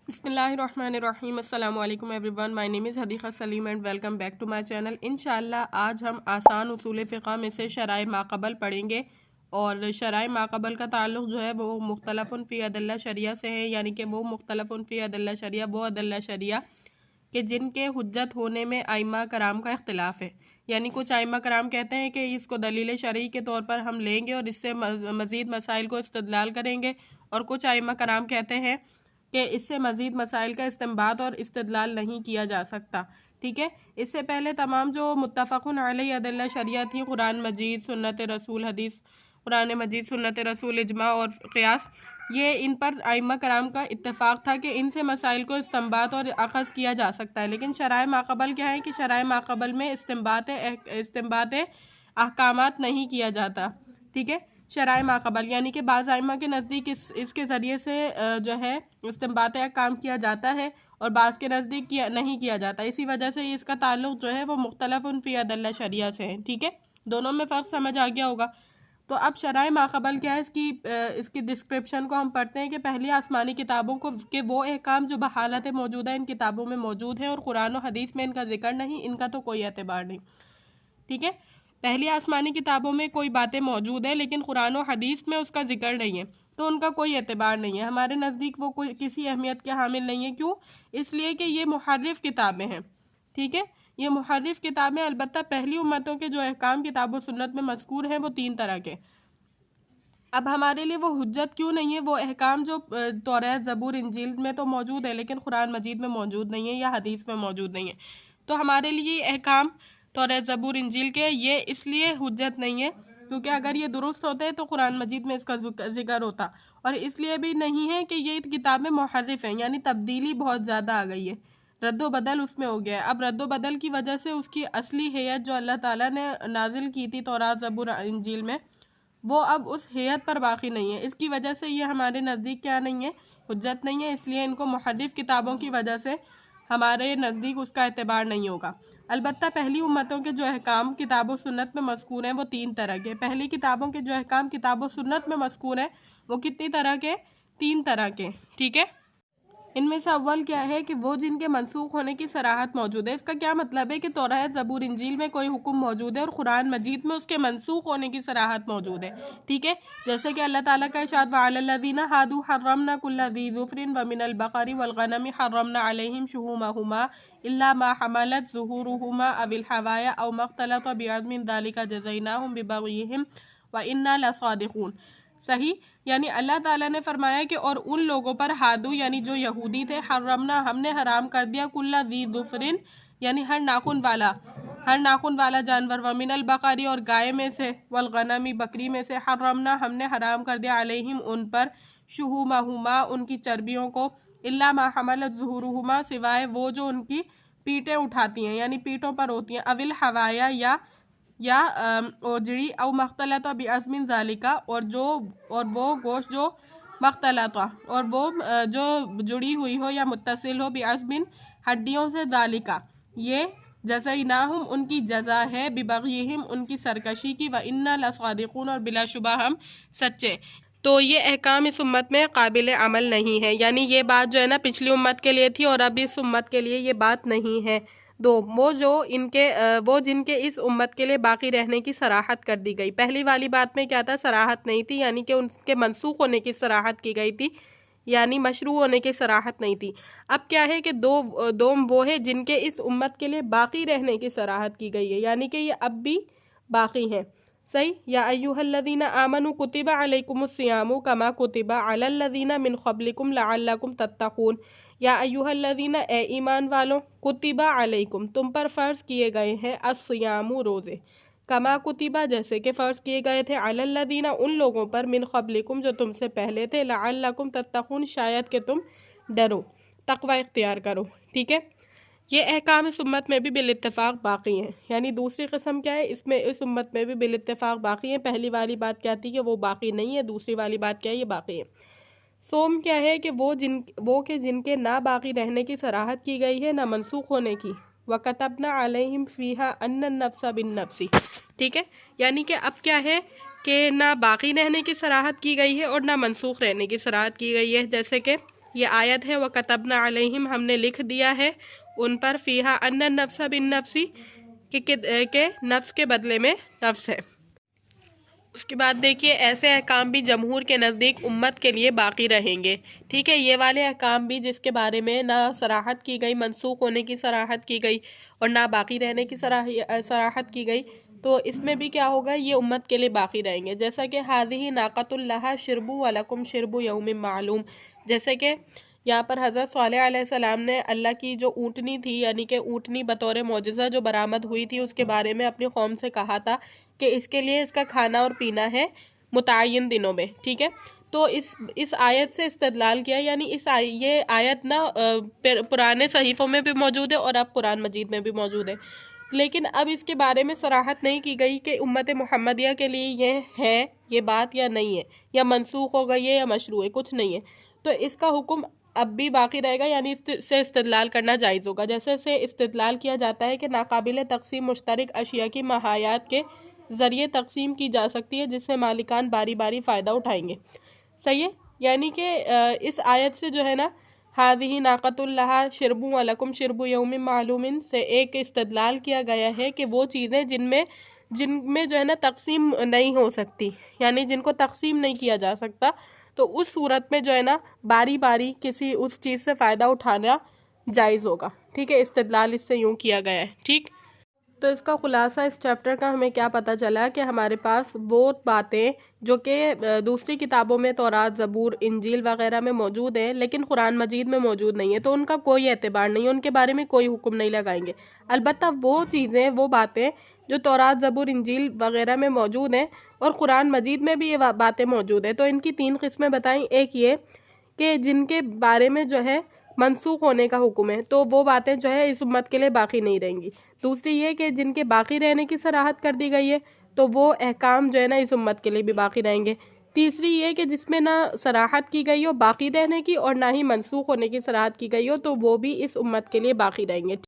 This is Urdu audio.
بسم اللہ الرحمن الرحیم۔ السلام علیکم everyone, my name is Hadiqa Saleem and welcome back to my channel. انشاءاللہ آج ہم آسان اصول فقہ میں سے شرائع ماقبل پڑھیں گے، اور شرائع ماقبل کا تعلق جو ہے وہ مختلف فی ادلہ شریعہ سے ہے، یعنی کہ وہ مختلف فی ادلہ شریعہ وہ ادلہ شریعہ کہ جن کے حجت ہونے میں ائمہ کرام کا اختلاف ہے۔ یعنی کچھ ائمہ کرام کہتے ہیں کہ اس کو دلیل شرعی کے طور پر ہم لیں گے اور اس سے مزید مسائل کو استدلال کریں گے، اور کچھ ائمہ کرام کہتے ہیں کہ اس سے مزید مسائل کا استنباط اور استدلال نہیں کیا جا سکتا۔ ٹھیک ہے، اس سے پہلے تمام جو متفقن علیہ ادلہ شریعہ تھی، قرآن مجید، سنت رسول حدیث، قرآن مجید، سنت رسول، اجماع اور قیاس، یہ ان پر ائمہ کرام کا اتفاق تھا کہ ان سے مسائل کو استنباط اور اخذ کیا جا سکتا ہے۔ لیکن شرائع ماقبل کیا ہے کہ شرائع ماقبل میں استنباط احکامات نہیں کیا جاتا۔ ٹھیک ہے، شرائع ماقبل یعنی کہ بعض ائمہ کے نزدیک اس کے ذریعے سے جو ہے استنباط احکام کیا جاتا ہے، اور بعض کے نزدیک نہیں کیا جاتا۔ اسی وجہ سے اس کا تعلق جو ہے وہ مختلف فی ادلہ شریعہ سے ہے۔ ٹھیک ہے، دونوں میں فرق سمجھ آ گیا ہوگا۔ تو اب شرائع ماقبل کیا ہے، اس کی ڈسکرپشن کو ہم پڑھتے ہیں کہ پہلی آسمانی کتابوں کو کہ وہ احکام جو بحالت موجودہ ان کتابوں میں موجود ہیں اور قرآن و حدیث میں ان کا ذکر نہیں، ان کا تو کوئی اعتبار نہیں۔ ٹھیک ہے، پہلی آسمانی کتابوں میں کوئی باتیں موجود ہیں لیکن قرآن و حدیث میں اس کا ذکر نہیں ہے، تو ان کا کوئی اعتبار نہیں ہے، ہمارے نزدیک وہ کوئی کسی اہمیت کے حامل نہیں ہے۔ کیوں؟ اس لیے کہ یہ محرف کتابیں ہیں۔ ٹھیک ہے، یہ محرف کتابیں، البتہ پہلی امتوں کے جو احکام کتاب و سنت میں مذکور ہیں وہ 3 طرح کے۔ اب ہمارے لیے وہ حجت کیوں نہیں ہے؟ وہ احکام جو توریت، زبور، انجیل میں تو موجود ہے لیکن قرآن مجید میں موجود نہیں ہے یا حدیث میں موجود نہیں ہے، تو ہمارے لیے یہ احکام توریت، زبور، انجیل کے یہ اس لیے حجت نہیں ہے کیونکہ اگر یہ درست ہوتے تو قرآن مجید میں اس کا ذکر ہوتا، اور اس لیے بھی نہیں ہے کہ یہ کتابیں محرف ہیں، یعنی تبدیلی بہت زیادہ آ گئی ہے، رد و بدل اس میں ہو گیا ہے۔ اب رد و بدل کی وجہ سے اس کی اصلی ہیئت جو اللہ تعالیٰ نے نازل کی تھی تورات، زبور، انجیل میں، وہ اب اس ہیئت پر باقی نہیں ہے۔ اس کی وجہ سے یہ ہمارے نزدیک کیا نہیں ہے؟ حجت نہیں ہے، اس لیے ان کو محرف کتابوں کی وجہ سے ہمارے نزدیک اس کا اعتبار نہیں ہوگا۔ البتہ پہلی امتوں کے جو احکام کتاب و سنت میں مذکور ہیں وہ 3 طرح کے۔ پہلی کتابوں کے جو احکام کتاب و سنت میں مذکور ہیں وہ کتنی طرح کے؟ 3 طرح کے۔ ٹھیک ہے، ان میں سے اول کیا ہے کہ وہ جن کے منسوخ ہونے کی صراحت موجود ہے۔ اس کا کیا مطلب ہے کہ توریت، زبور، انجیل میں کوئی حکم موجود ہے اور قرآن مجید میں اس کے منسوخ ہونے کی صراحت موجود ہے۔ ٹھیک ہے، جیسے کہ اللہ تعالیٰ کا ارشاد وَعَلَى الَّذِينَ هَادُوا حَرَّمْنَا كُلَّ ذِي ظُفْرٍ وَمِنَ الْبَقَرِ وَالْغَنَمِ حَرَّمْنَا عَلَيْهِمْ شُحُومَهُمَا إِلَّا مَا حَمَلَتْ ظُهُورُهُمَا أَوِ الْحَوَايَا أَوْ مَا اخْتَلَطَ بِعَظْمٍ ذَلِكَ جَزَيْنَاهُمْ بِبَغْيِهِمْ وَإِنَّا لَصَادِقُونَ۔ صحیح، یعنی اللہ تعالیٰ نے فرمایا کہ اور ان لوگوں پر ہادو یعنی جو یہودی تھے، حرمنا ہم نے حرام کر دیا، کل ذی ظفرن یعنی ہر ناخن والا جانور، ومن البقری اور گائے میں سے، والغنمی بکری میں سے، حرمنا ہم نے حرام کر دیا، علیہم ان پر، شہومہما ان کی چربیوں کو، الا ما حملت ظہورہما سوائے وہ جو ان کی پیٹیں اٹھاتی ہیں یعنی پیٹوں پر ہوتی ہیں، اول حوایا یا اوجڑی، او مختلط بعظم ذالکا اور وہ گوشت جو مختلط اور وہ جو جڑی ہوئی ہو یا متصل ہو، بعظم ہڈیوں سے، ذالکا یہ جزیناہم ان کی جزا ہے، ببغیہم ان کی سرکشی کی، وَإِنَّا لَصَادِقُونَ اور بلا شبہ ہم سچے۔ تو یہ احکام اس امت میں قابل عمل نہیں ہے، یعنی یہ بات جو ہے نا پچھلی امت کے لیے تھی اور اب اس امت کے لیے یہ بات نہیں ہے۔ وہ جن کے اس امت کے لیے باقی رہنے کی صراحت کر دی گئی۔ پہلی والی بات میں کیا تھا؟ صراحت نہیں تھی، یعنی کہ ان کے منسوخ ہونے کی صراحت کی گئی تھی، یعنی مشروع ہونے کی صراحت نہیں تھی۔ اب کیا ہے کہ دوم وہ ہے جن کے اس امت کے لیے باقی رہنے کی صراحت کی گئی ہے، یعنی کہ یہ اب بھی باقی ہیں۔ صحیح، یا ایھا الذین آمنوا کتب علیکم الصیام کما کتب علی الذین من قبلکم لعلکم تتقون۔ یا ایھا الذین اے ایمان والوں، کتب علیکم تم پر فرض کیے گئے ہیں، الصیام روزے، کما کتبہ جیسے کہ فرض کیے گئے تھے، علی الذین ان لوگوں پر، من قبلکم جو تم سے پہلے تھے، لعلکم تتقون شاید کہ تم ڈرو، تقوی اختیار کرو۔ ٹھیک ہے، یہ احکام اس امت میں بھی بالاتفاق باقی ہیں، یعنی دوسری قسم کیا ہے، اس امت میں بھی بالاتفاق باقی ہیں۔ پہلی والی بات کیا تھی کہ وہ باقی نہیں ہے، دوسری والی بات کیا ہے، یہ باقی ہے۔ سوم کیا ہے کہ وہ جن کے نہ باقی رہنے کی صراحت کی گئی ہے نہ منسوخ ہونے کی، وَكَتَبْنَا عَلَيْهِمْ فِيهَا أَنَّ النَّفْسَ بِالنَّفْسِ۔ ٹھیک ہے، یعنی کہ اب کیا ہے کہ نہ باقی رہنے کی صراحت کی گئی ہے اور نہ منسوخ رہنے کی صراحت کی گئی ہے، جیسے کہ یہ آیت ہے وَكَتَبْنَا عَلَيْهِمْ ہم نے لکھ دیا ہے ان پر فیہا ان النفس بالنفس کہ نفس کے بدلے میں نفس ہے۔ اس کے بعد دیکھیے ایسے احکام بھی جمہور کے نزدیک امت کے لیے باقی رہیں گے، ٹھیک ہے۔ یہ والے احکام بھی جس کے بارے میں نہ صراحت کی گئی، منسوخ ہونے کی صراحت کی گئی اور نہ باقی رہنے کی صراحت کی گئی، تو اس میں بھی کیا ہوگا، یہ امت کے لیے باقی رہیں گے۔ جیسا کہ ہذہ ناقۃ اللہ شرب ولکم شرب یوم معلوم، جیسے کہ یہاں پر حضرت صالح علیہ السلام نے اللہ کی جو اونٹنی تھی، یعنی کہ اونٹنی بطور معجزہ جو برآمد ہوئی تھی، اس کے بارے میں اپنی قوم سے کہا تھا کہ اس کے لیے اس کا کھانا اور پینا ہے متعین دنوں میں، ٹھیک ہے۔ تو اس آیت سے استدلال کیا، یعنی یہ آیت نا پرانے صحیفوں میں بھی موجود ہے اور اب قرآن مجید میں بھی موجود ہے، لیکن اب اس کے بارے میں صراحت نہیں کی گئی کہ امت محمدیہ کے لیے یہ ہے یہ بات یا نہیں ہے، یا منسوخ ہو گئی ہے یا مشروع ہے، کچھ نہیں ہے۔ تو اس کا حکم اب بھی باقی رہے گا، یعنی اس سے استدلال کرنا جائز ہوگا۔ جیسے سے استدلال کیا جاتا ہے کہ ناقابل تقسیم مشترک اشیاء کی ماہیات کے ذریعے تقسیم کی جا سکتی ہے، جس سے مالکان باری باری فائدہ اٹھائیں گے، صحیح ہے۔ یعنی کہ اس آیت سے جو ہے نا ہذہ ناقۃ اللہ شرب ولکم شرب یوم معلوم سے ایک استدلال کیا گیا ہے کہ وہ چیزیں جن میں جو ہے نا تقسیم نہیں ہو سکتی، یعنی جن کو تقسیم نہیں کیا جا سکتا، تو اس صورت میں جو ہے نا باری باری کسی اس چیز سے فائدہ اٹھانا جائز ہوگا، ٹھیک ہے۔ استدلال اس سے یوں کیا گیا ہے، ٹھیک۔ تو اس کا خلاصہ اس چیپٹر کا ہمیں کیا پتہ چلا کہ ہمارے پاس وہ باتیں جو کہ دوسری کتابوں میں تورات، زبور، انجیل وغیرہ میں موجود ہیں لیکن قرآن مجید میں موجود نہیں ہے، تو ان کا کوئی اعتبار نہیں ہے، ان کے بارے میں کوئی حکم نہیں لگائیں گے۔ البتہ وہ چیزیں، وہ باتیں جو تورات، زبور، انجیل وغیرہ میں موجود ہیں اور قرآن مجید میں بھی یہ باتیں موجود ہیں، تو ان کی 3 قسمیں بتائیں۔ ایک یہ کہ جن کے بارے میں جو ہے منسوخ ہونے کا حکم ہے، تو وہ باتیں جو ہے اس امت کے لیے باقی نہیں رہیں گی۔ دوسری یہ کہ جن کے باقی رہنے کی صراحت کر دی گئی ہے، تو وہ احکام جو ہے نا اس امت کے لیے بھی باقی رہیں گے۔ تیسری یہ کہ جس میں نہ صراحت کی گئی ہو باقی رہنے کی اور نہ ہی منسوخ ہونے کی صراحت کی گئی ہو، تو وہ بھی اس امت کے لیے باقی رہیں گے۔